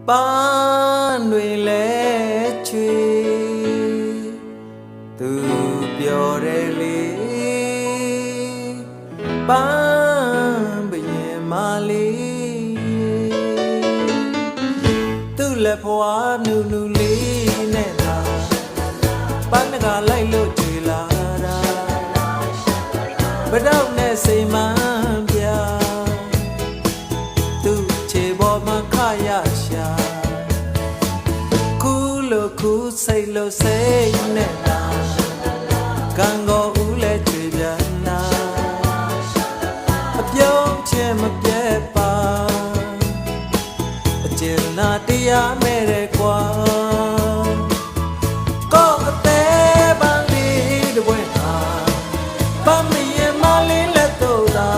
ပန်းတွေလဲချွေသူပြောတယ်လေပန်းဘရင်မလေးသူ့လက်ဖွားနူနူလေးနဲ့သာပန်းကလိုက်လို့ကြွေလာတာဗတောက်နဲ့စိမ်မှန်းပြသူ့ခြေပေါ်မှာခရရှာခုစိတ်လို့စိတ်နဲ့နာကံကိုဦးလဲကြွေပြန်နာအပြုံးချင်းမပြတ်ပါအကျဉ်းနာတရားမဲ့တဲ့ကွာကိုအသေးပန်းလေးတပွင့်ဟာပန်းမရင်မလေးလက်တော့သာ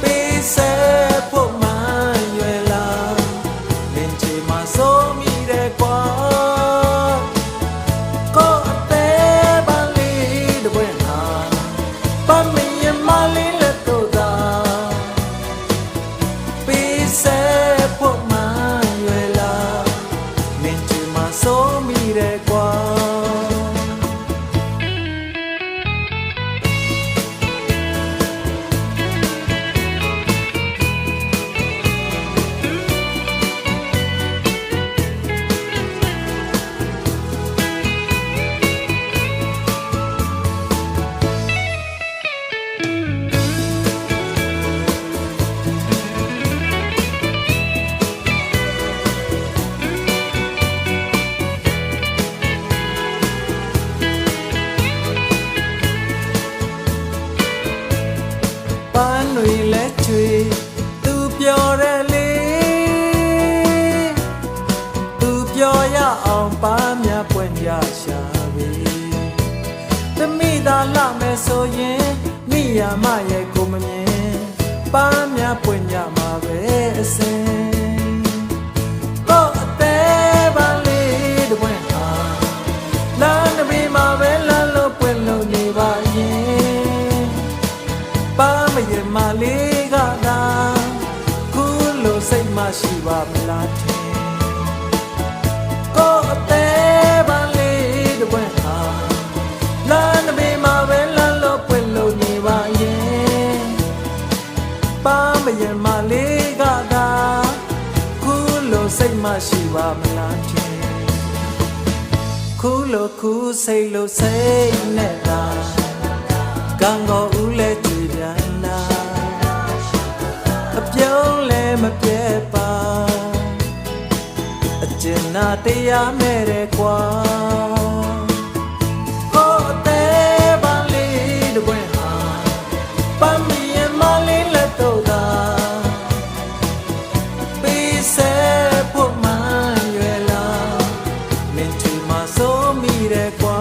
ပေးစေဖို့မှရွယ်လာလင်းချီမှာစိုးပန်းတွေလဲချွေသူပြောတယ်လေသူပြောရအောင်ပန်းများပွင့်ကြရှာပြီတမိသာလာမယ်ဆိုရင်မိယာမရဲ့ကိုမမြင်ပန်းများပွင့်ကြမှာပဲအစင်ကိုအသေးပန်းလေးတပွင့်ဟာလမ်းတစ်ပေမှာပဲလမ်းလို့ပွင့်လို့နေပါရင်ပန်းမရင်မလေးကသာခုလိုစိတ်မရှိပါမလားထင်ကိုအသေးပန်းလေးတပွင့်ဟာလမ်းတစ်ပေမှာပဲလမ်းလို့ပွင့်လို့နေပါရင်ပန်းမရင်မလေးကသာခုလိုစိတ်မရှိပါမလားထင်ခုလိုခုစိတ်လို့စိတ်နဲ့သာကံကိုဦးလဲကြွေပြန်နာအပြုံးလဲမပြတ်ပါအကျဉ်းနာတရားမဲ့တဲ့ကွာကိုအသေးပန်းလေးတပွင့်ဟာပန်းမရင်မလေးလက်တော့သာပေးစေဖို့မှရွယ်လာမင်းချီမှာစိုးမိတဲ့ကွာ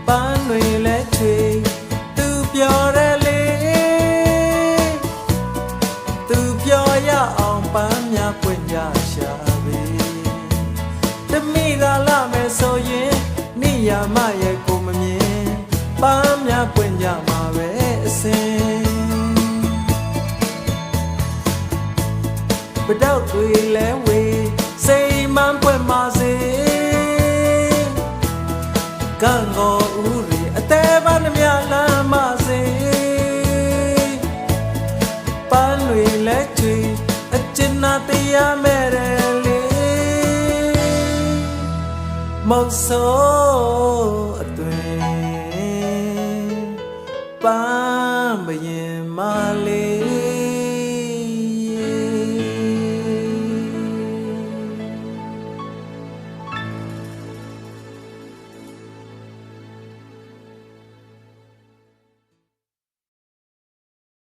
ပန်းတွေလဲချွေသူပြောတယ်လေသူပြောရအောင်ပန်းများပွင့်ကြရှာပြီတမိသာလာမယ်ဆိုရင်မိယာမရဲ့ကိုမမြင်ပန်းများပွင့်ကြမှာပဲအစင်ပတောက်တွေလဲဝေစိမ်မှန်းပွင့်ပါစေကံကိုဦးရီအသေးပန်းမြလမ်းမစေပန်းတွေလဲချွေအကျဉ်းနာတရားမဲ့တယ်လေမောက်စိုးအသွင်ပန်းဘရင်မလေး